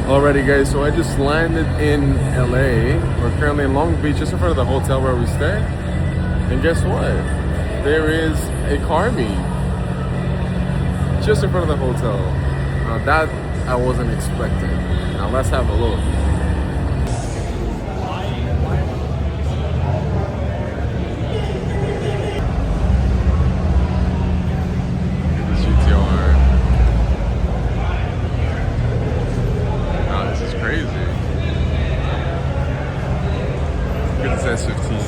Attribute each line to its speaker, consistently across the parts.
Speaker 1: Alrighty guys, so I just landed in LA. We're currently in Long Beach, just in front of the hotel where we stay. And guess what? There is a car meet just in front of the hotel. Now that I wasn't expecting. Now let's have a look. S15.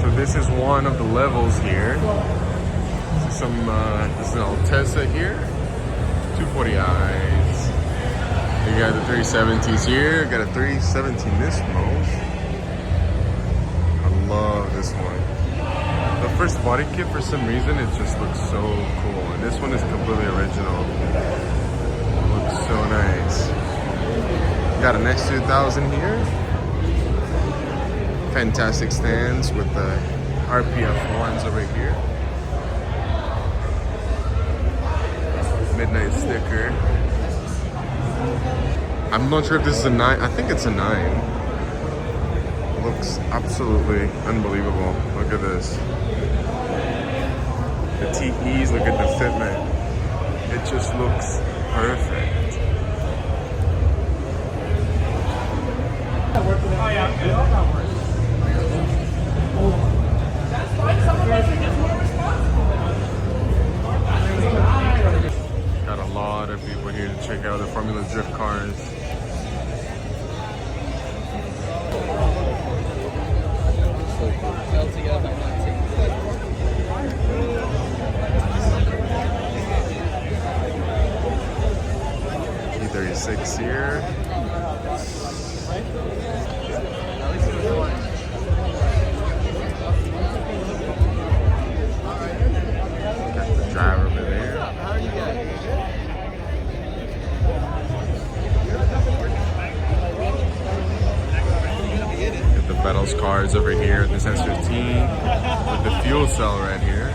Speaker 1: So this is one of the levels here. This is an Altessa here. 240i's. You got the 370s here. Got a 317 Nismo. I love this one. The first body kit, for some reason, it just looks so cool. And this one is completely original. It looks so nice. Got an X2000 here. Fantastic stands with the RPF ones over here. Midnight sticker. I'm not sure if this is a 9. I think it's a 9. Looks absolutely unbelievable. Look at this. The TEs, look at the fitment. It just looks perfect. Got a lot of people here to check out the Formula Drift cars. E36 here. Got the driver over there. Got the Battles cars over here. This S15 with the fuel cell right here.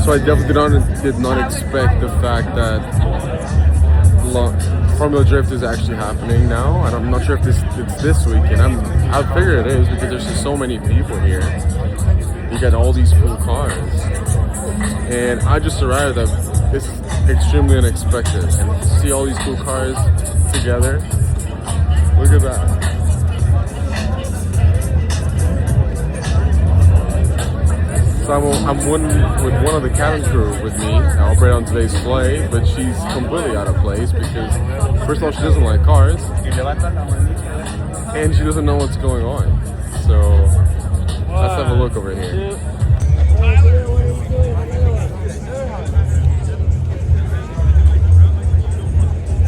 Speaker 1: So I definitely did not expect the fact that Formula Drift is actually happening now. I'm not sure if it's this weekend. I figure it is because there's just so many people here. You got all these cool cars, and I just arrived at this extremely unexpected. And to see all these cool cars together, look at that. So I'm with one of the cabin crew with me. I operate on today's flight, but she's completely out of place because, first of all, she doesn't like cars, and she doesn't know what's going on. So let's have a look over here.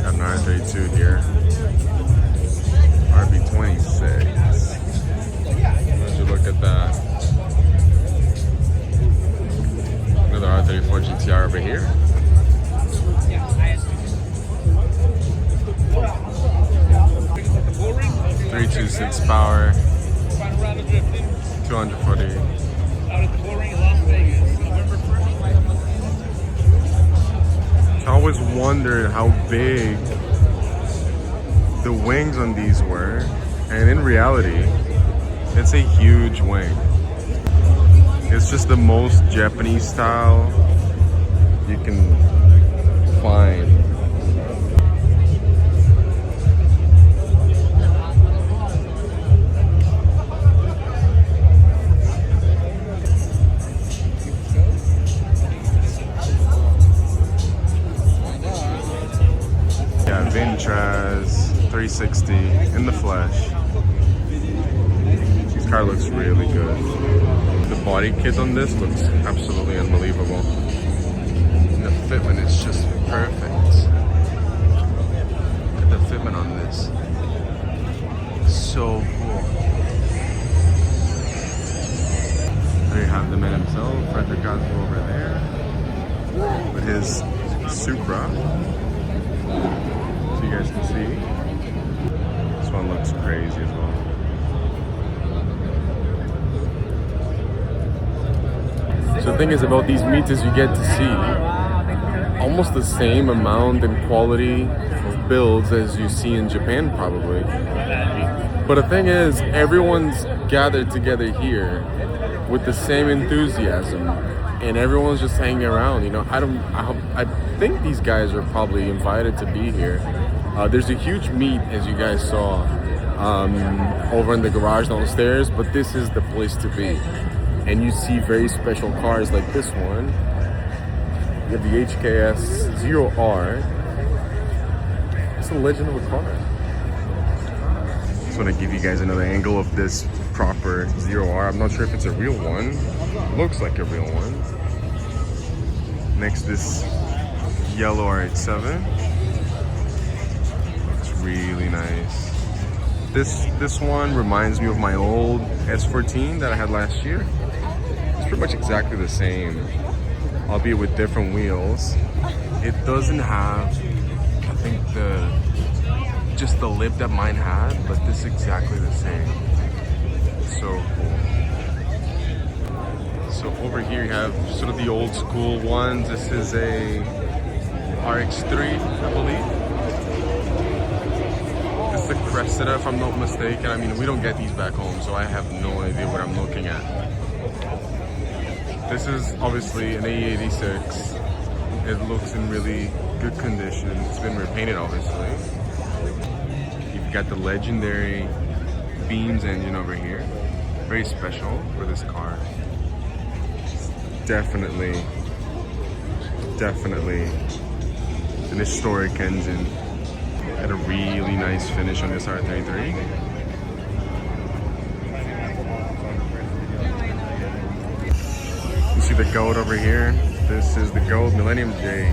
Speaker 1: Got an R32 here, RB26. Let's just look at that. Another R34 GTR over here. .326 power, 240. I always wondered how big the wings on these were, and in reality, it's a huge wing. It's just the most Japanese style you can find. 360 in the flesh. This car looks really good. The body kit on this looks absolutely unbelievable. And the fitment is just perfect. Look at the fitment on this. So cool. There you have the man himself, Frederick Goswell over there, with his Supra. So you guys can see. This one looks crazy as well. So the thing is about these meets is you get to see almost the same amount and quality of builds as you see in Japan probably. But the thing is, everyone's gathered together here with the same enthusiasm, and everyone's just hanging around. You know, I think these guys are probably invited to be here. There's a huge meet, as you guys saw, over in the garage downstairs, but this is the place to be. And you see very special cars like this one. You have the HKS 0R. It's a legend of a car. Just want to give you guys another angle of this proper 0R. I'm not sure if it's a real one. Looks like a real one. Next, this yellow R87. Looks really nice. This one reminds me of my old S14 that I had last year. It's pretty much exactly the same, albeit with different wheels. It doesn't have, I think, just the lip that mine had, but this is exactly the same. So cool. So over here you have sort of the old school ones. This is a RX-3, I believe. This is the Cressida, if I'm not mistaken. I mean, we don't get these back home, so I have no idea what I'm looking at. This is obviously an A86. It looks in really good condition. It's been repainted, obviously. You've got the legendary Beams engine over here. Very special for this car. Definitely an historic engine. Had a really nice finish on this R33. You see the gold over here? This is the gold Millennium J.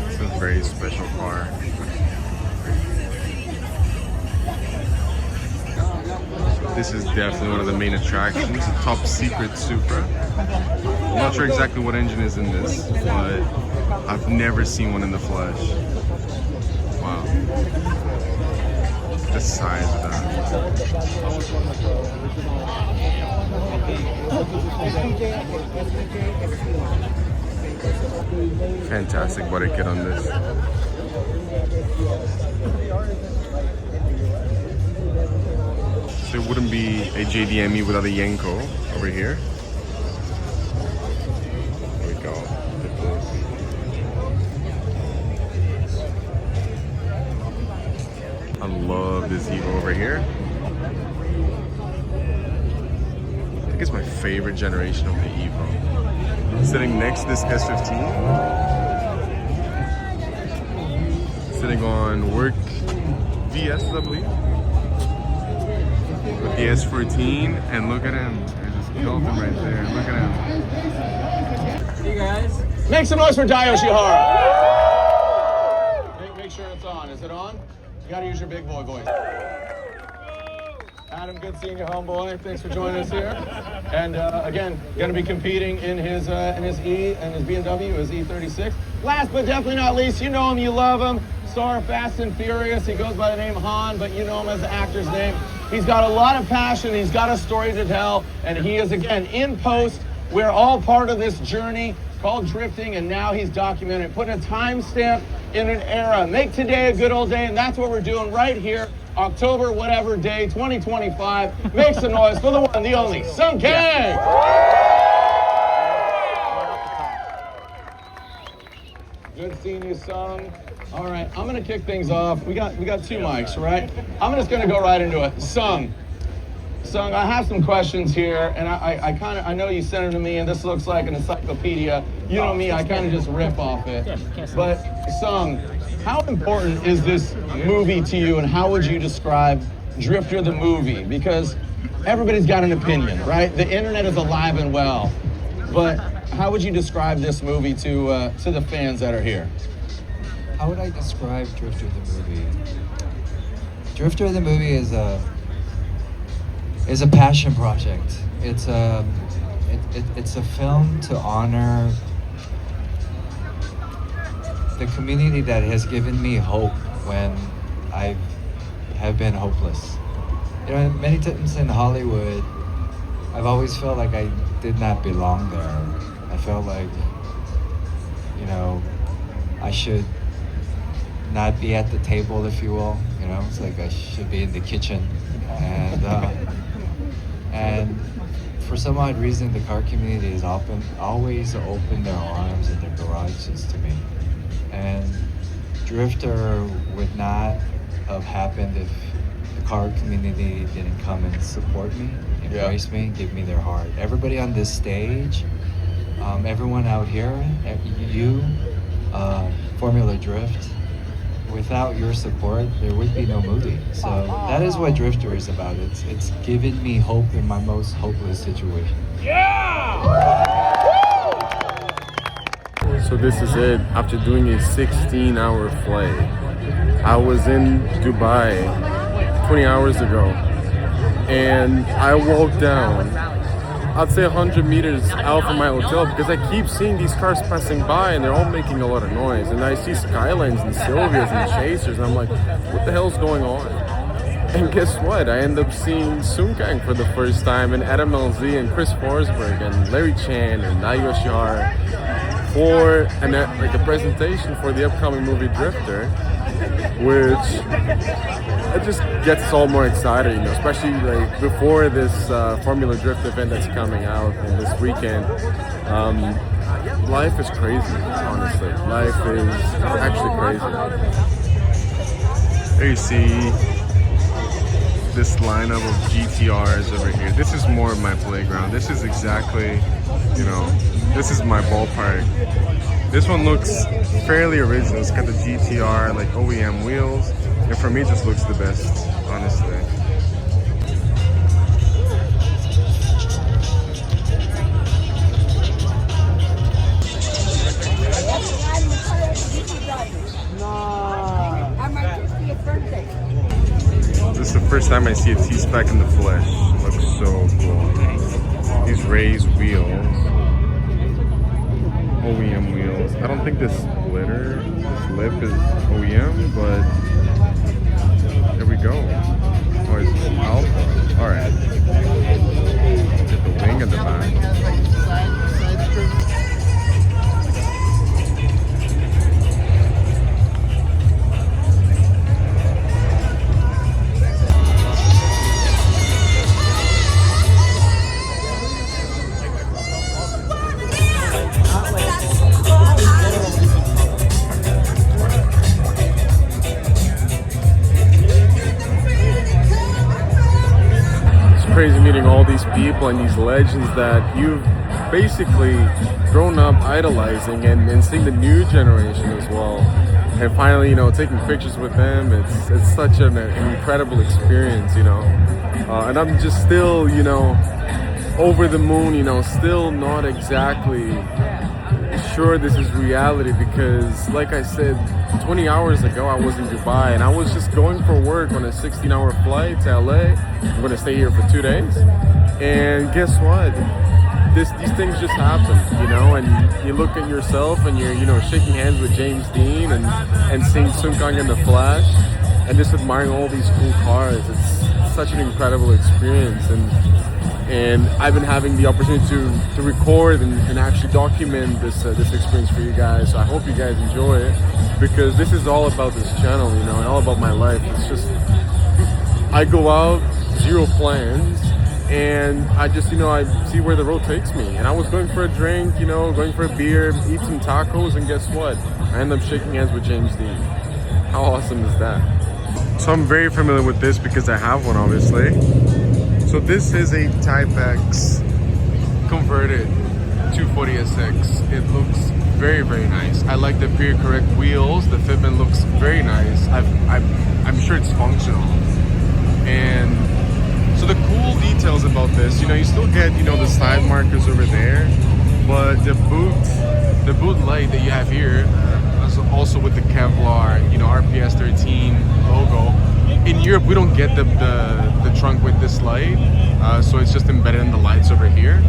Speaker 1: It's a very special car. This is definitely one of the main attractions, a top secret Supra. I'm not sure exactly what engine is in this, but I've never seen one in the flesh. Wow. The size of that. Fantastic body kit on this. So it wouldn't be a JDM without a Yenko over here. There we go. Look at this. I love this Evo over here. I think it's my favorite generation of the Evo. Sitting next to this S15. Sitting on work VS, I believe. With the S14, and look at him. I just killed him right there. Look at him.
Speaker 2: Hey guys.
Speaker 3: Make some noise for Dio Shihara. Make sure it's on. Is it on? You gotta use your big boy voice. Adam, good seeing you, homeboy. Thanks for joining us here. And again, gonna be competing in his BMW, his E36. Last but definitely not least, you know him, you love him. Star of Fast and Furious. He goes by the name Han, but you know him as the actor's name. He's got a lot of passion. He's got a story to tell, and he is again in post. We're all part of this journey called drifting, and now he's documenting, putting a timestamp in an era. Make today a good old day, and that's what we're doing right here, October whatever day, 2025. Make some noise for the one, the only, Sung Kang! Good seeing you, Sung. All right, I'm gonna kick things off. We got two mics, right? I'm just gonna go right into it. Sung, I have some questions here, and I know you sent them to me, and this looks like an encyclopedia. You know me, I kind of just rip off it. But Sung, how important is this movie to you, and how would you describe Drifter the movie? Because everybody's got an opinion, right? The internet is alive and well, but how would you describe this movie to the fans that are here?
Speaker 2: How would I describe Drifter the movie? Drifter the movie is a passion project. It's a film to honor the community that has given me hope when I have been hopeless. You know, many times in Hollywood, I've always felt like I did not belong there. I felt like, you know, I should not be at the table, if you will. You know, it's like I should be in the kitchen. And for some odd reason, the car community has always opened their arms and their garages to me. And Drifter would not have happened if the car community didn't come and support me, embrace me, give me their heart. Everybody on this stage, everyone out here, you, Formula Drift, without your support, there would be no movie. So that is what Drifter is about. It's given me hope in my most hopeless situation.
Speaker 1: So this is it. After doing a 16-hour flight, I was in Dubai 20 hours ago, and I walked down, I'd say 100 meters out from my hotel, because I keep seeing these cars passing by and they're all making a lot of noise. And I see Skylines and Sylvias and Chasers, and I'm like, what the hell's going on? And guess what? I end up seeing Sungkang for the first time, and Adam LZ and Chris Forsberg and Larry Chan and Nai Yoshihara for a presentation for the upcoming movie Drifter, which it just gets us all more excited, you know, especially like before this Formula Drift event that's coming out this weekend. Life is crazy, honestly. Life is actually crazy. There you see this lineup of GTRs over here. This is more of my playground. This is exactly, you know, this is my ballpark. This one looks fairly original. It's got the GTR, like OEM wheels. And for me, it just looks the best, honestly. This is the first time I see a T-Spec in the flesh. It looks so cool. These raised wheels. OEM wheels. I don't think this splitter, this lip is OEM, but there we go. Oh, it's Alpha. Alright. Get the wing at the back. Crazy meeting all these people and these legends that you've basically grown up idolizing, and seeing the new generation as well, and finally, you know, taking pictures with them. It's such an incredible experience, you know, and I'm just still, you know, over the moon, you know, still not exactly sure this is reality, because like I said, 20 hours ago I was in Dubai and I was just going for work on a 16-hour flight to LA. I'm going to stay here for 2 days, and guess what? These things just happen, you know, and you look at yourself and you're, you know, shaking hands with James Dean and seeing Sungkang in the flash and just admiring all these cool cars. It's such an incredible experience, and I've been having the opportunity to record and actually document this experience for you guys. So I hope you guys enjoy it, because this is all about this channel, you know, and all about my life. It's just, I go out, zero plans, and I just, you know, I see where the road takes me. And I was going for a drink, you know, going for a beer, eat some tacos, and guess what? I end up shaking hands with James Dean. How awesome is that? So I'm very familiar with this because I have one, obviously. So this is a Type X converted 240SX. It looks very, very nice. I like the period correct wheels. The fitment looks very nice. I'm sure it's functional. And so the cool details about this, you know, you still get, you know, the side markers over there, but the boot light that you have here, also with the Kevlar, you know, RPS 13 logo. In Europe, we don't get the trunk with this light, so it's just embedded in the lights over here.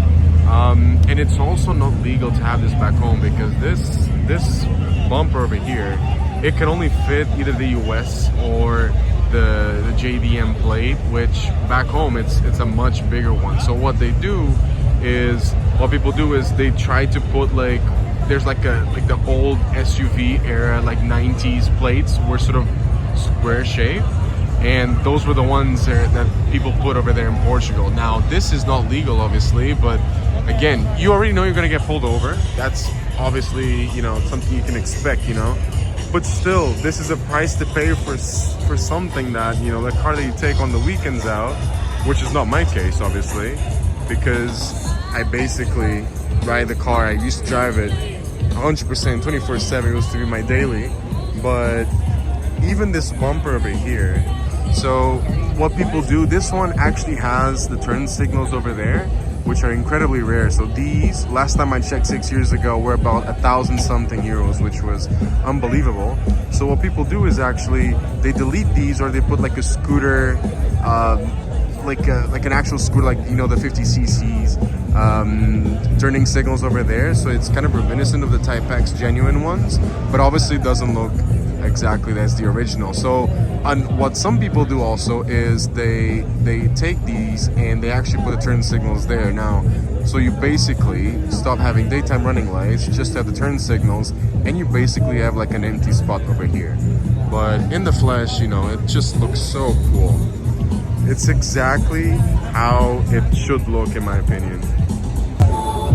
Speaker 1: And it's also not legal to have this back home because this bumper over here, it can only fit either the US or the JDM plate, which back home it's a much bigger one. So what people do is they try to put like, there's like the old SUV era, like 90s plates were sort of square shape, and those were the ones that people put over there in Portugal. Now this is not legal obviously, but again, you already know you're gonna get pulled over. That's obviously, you know, something you can expect, you know, but still, this is a price to pay for something that, you know, the car that you take on the weekends out, which is not my case obviously, because I basically ride the car. I used to drive it 100% 24/7. It was to be my daily. But even this bumper over here, so what people do, this one actually has the turn signals over there, which are incredibly rare. So these, last time I checked 6 years ago, were about 1,000 something euros, which was unbelievable. So what people do is actually they delete these, or they put like a scooter, like an actual scooter, like, you know, the 50 cc's turning signals over there. So it's kind of reminiscent of the Type X genuine ones, but obviously doesn't look exactly as the original. So what some people do also is they take these and they actually put the turn signals there now. So you basically stop having daytime running lights, just have the turn signals, and you basically have like an empty spot over here. But in the flesh, you know, it just looks so cool. It's exactly how it should look, in my opinion.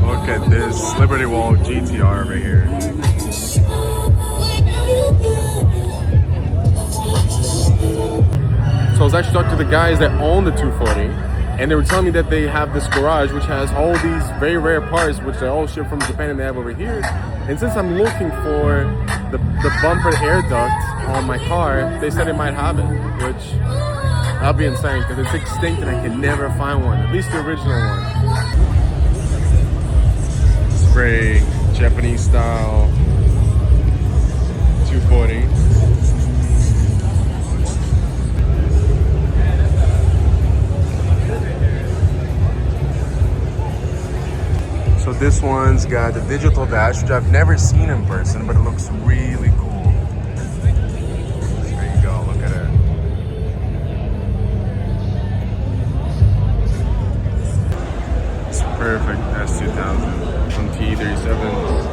Speaker 1: Look at this Liberty Walk GTR over here. So I was actually talking to the guys that own the 240, and they were telling me that they have this garage which has all these very rare parts, which they all ship from Japan and they have over here. And since I'm looking for the bumper air duct on my car, they said they might have it, which that'll be insane because it's extinct and I can never find one, at least the original one. Spray, Japanese style 240. So this one's got the digital dash, which I've never seen in person, but it looks really cool. There you go, look at it. It's perfect S2000 from T37s.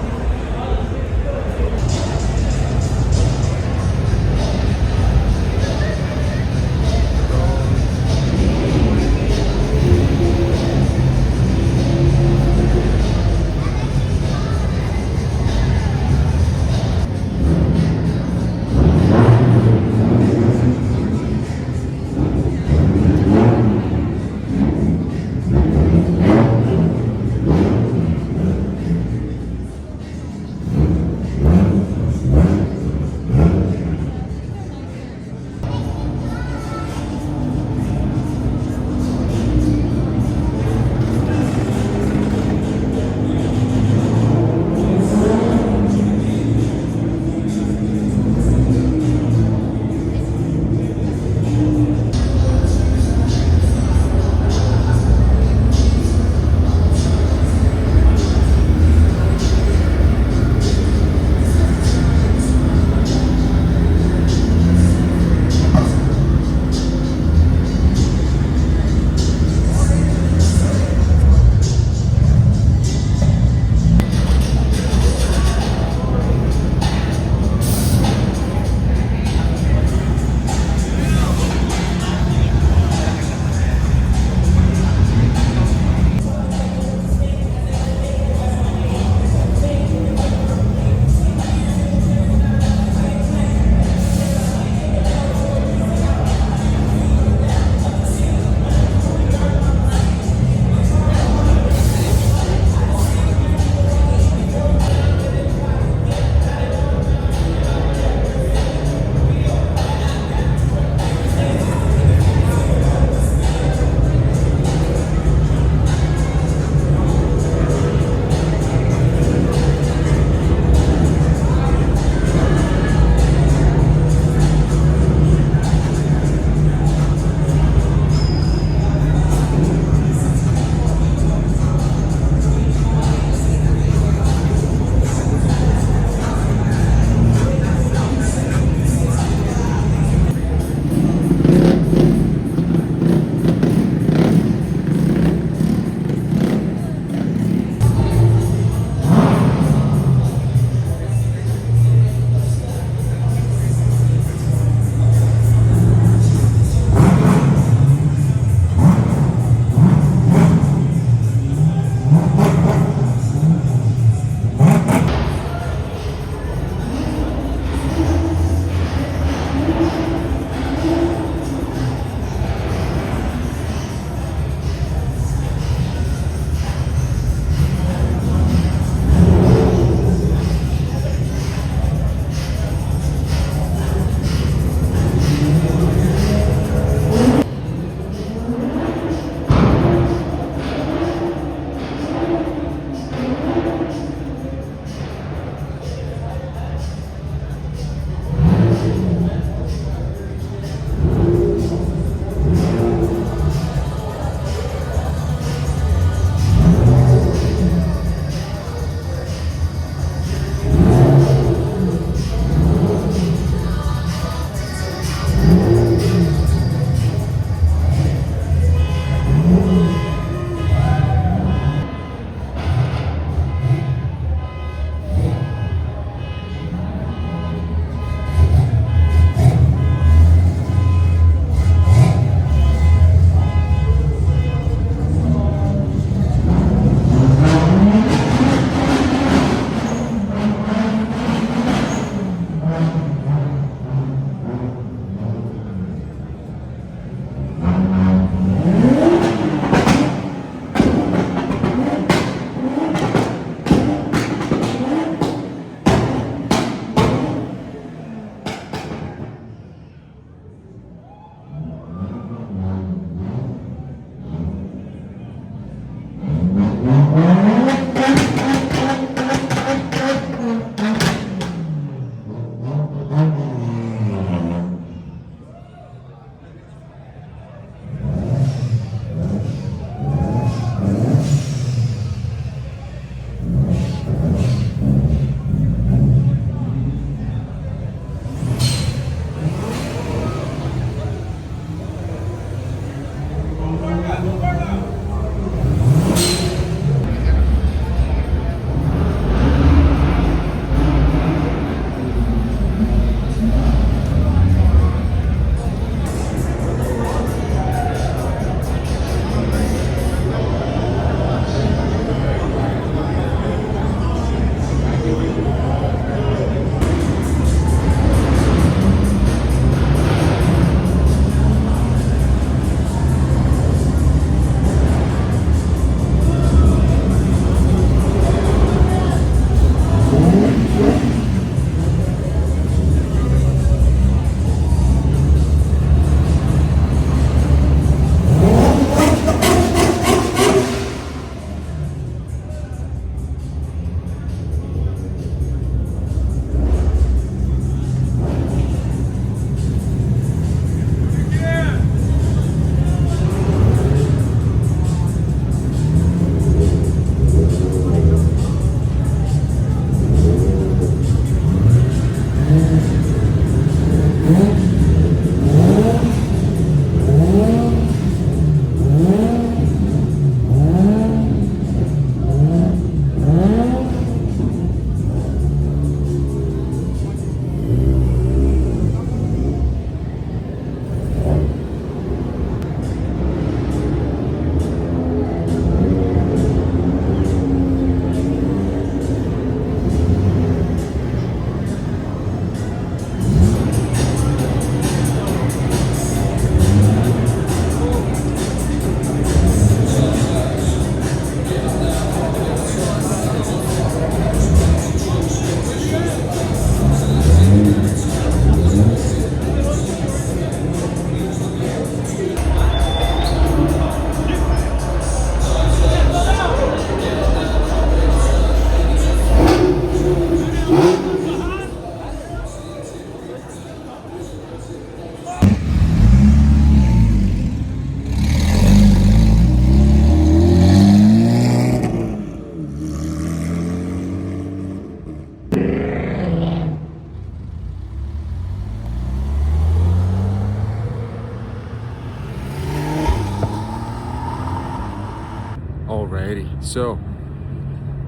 Speaker 1: Alrighty, so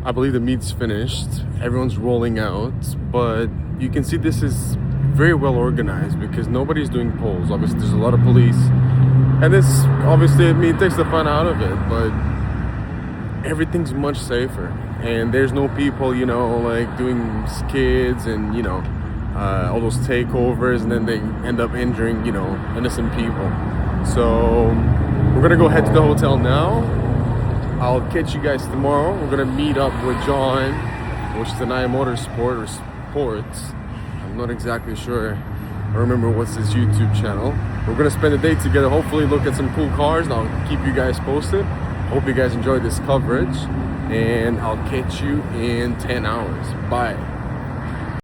Speaker 1: I believe the meet's finished. Everyone's rolling out, but you can see this is very well organized because nobody's doing polls. Obviously, there's a lot of police, and this obviously, I mean, it takes the fun out of it, but everything's much safer. And there's no people, you know, like doing skids and, you know, all those takeovers, and then they end up injuring, you know, innocent people. So we're gonna go head to the hotel now. I'll catch you guys tomorrow. We're gonna meet up with John, which is an Motorsport or Sports. I'm not exactly sure. I remember what's his YouTube channel. We're gonna spend the day together, hopefully look at some cool cars, and I'll keep you guys posted. Hope you guys enjoyed this coverage, and I'll catch you in 10 hours. Bye.